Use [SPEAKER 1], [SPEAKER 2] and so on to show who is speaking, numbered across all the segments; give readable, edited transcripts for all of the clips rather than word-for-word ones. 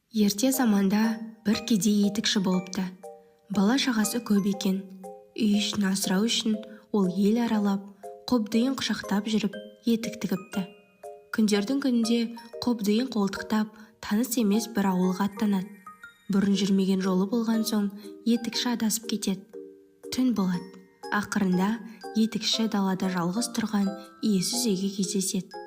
[SPEAKER 1] Ерте заманда бір кедей етікші болыпты. Бала шағасы көп екен. Үй ішін асырау үшін ол ел аралап, қобдиын құшақтап жүріп, етік тігіпті. Күндердің күнінде қобдиын қолтықтап, таныс емес бір ауылға аттанады. Бұрын жүрмеген жолы болған соң, етікші адасып кетеді. Түн болады. Ақырында етікші далада жалғыз тұрған иесіз үйге кездеседі.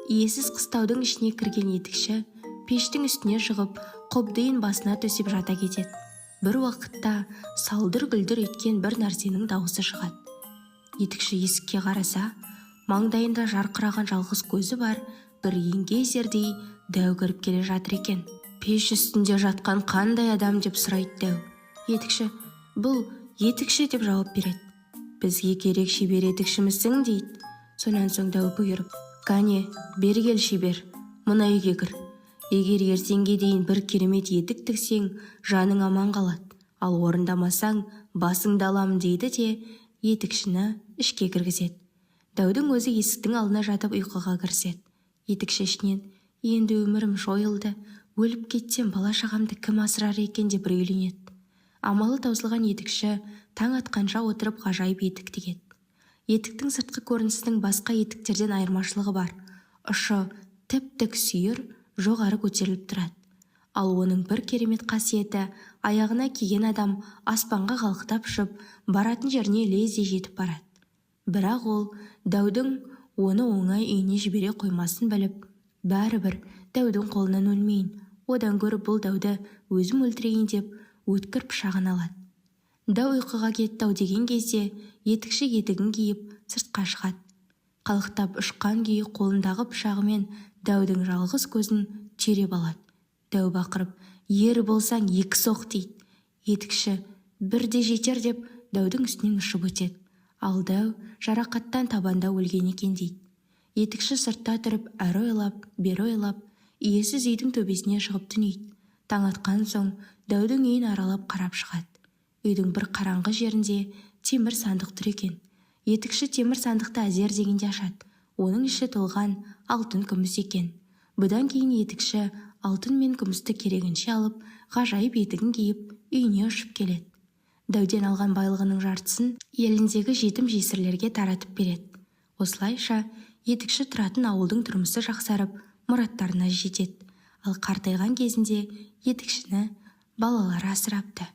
[SPEAKER 1] Иесіз қыстаудың ішіне кірген етікші пештің үстіне шығып, қобдиын басына төсеп жата кетеді. Бір уақытта салдыр-гүлдір еткен бір нәрсенің дауысы шығады. Етікші есікке қараса, маңдайында жарқыраған жалғыз көзі бар бір еңгезердей дәу кіріп келе жатыр екен. Пеш үстінде жатқан қандай адам деп сұрайды дәу. Етікші, бұл етікші деп жауап береді. Бізге керек шебер етікшімізсің дейді. Сонан соң дәу бұйырып, кәне, бері кел шебер, мына үйге кір. Егер ертеңге дейін бір керемет етік тіксең, жаның аман қалады. Ал орындамасаң, басыңды аламын дейді де, етікшіні ішке кіргізеді. Дәудің өзі есіктің алдына жатып ұйқыға кіріседі. Етікші ішінен, енді өмірім жойылды, өліп кетсем бала шағамды кім асырар екен деп үрейленеді. Амалы таусылған етікші таң атқанша отырып ғажайып етік тігеді. Етіктің сыртқы көрінісінің басқа етіктерден айырмашылығы бар. Ұшы тіп-тік сүйір, жоғары көтеріліп тұрады. Ал оның бір керемет қасиеті, аяғына киген адам аспанға қалықтап ұшып, баратын жеріне лезде жетіп барады. Бірақ ол дәудің оны оңай үйіне жібере қоймасын біліп, бәрібір дәудің қолынан өлмейін, одан гөрі бұл дәуді өзім өлтірейін деп өткір пышағын алады. Дәу ұйқыға кетті-ау деген кезде етікші етігін киіп сыртқа шығады. Қалықтап ұшқан күйі қолындағы пышағымен дәудің жалғыз көзін түйреп алады. Дәу бақырып, ер болсаң екі соқ дейді. Етікші бірде жетер деп дәудің үстінен ұшып өтеді. Ал дәу жарақаттан табанда өлген екен дейді. Етікші сыртта тұрып, әрі ойлап, бері ойлап, иесіз үйдің төбесіне шығып түнейді. Таң атқан соң дәудің үйін аралап қарап шығады. Үйдің бір қараңғы жерінде темір сандық тұр екен. Етікші темір сандықты әзер дегенде ашады. Оның іші толған алтын күміс екен. Бұдан кейін етікші алтын мен күмісті керегінше алып, ғажайып етігін киіп, үйіне ұшып келеді. Дәуден алған байлығының жартысын еліндегі жетім жесірлерге таратып береді. Осылайша етікші тұратын ауылдың тұрмысы жақсарып, мұраттарына жетеді. Ал қартайған кезінде етікшіні балалары асырапты.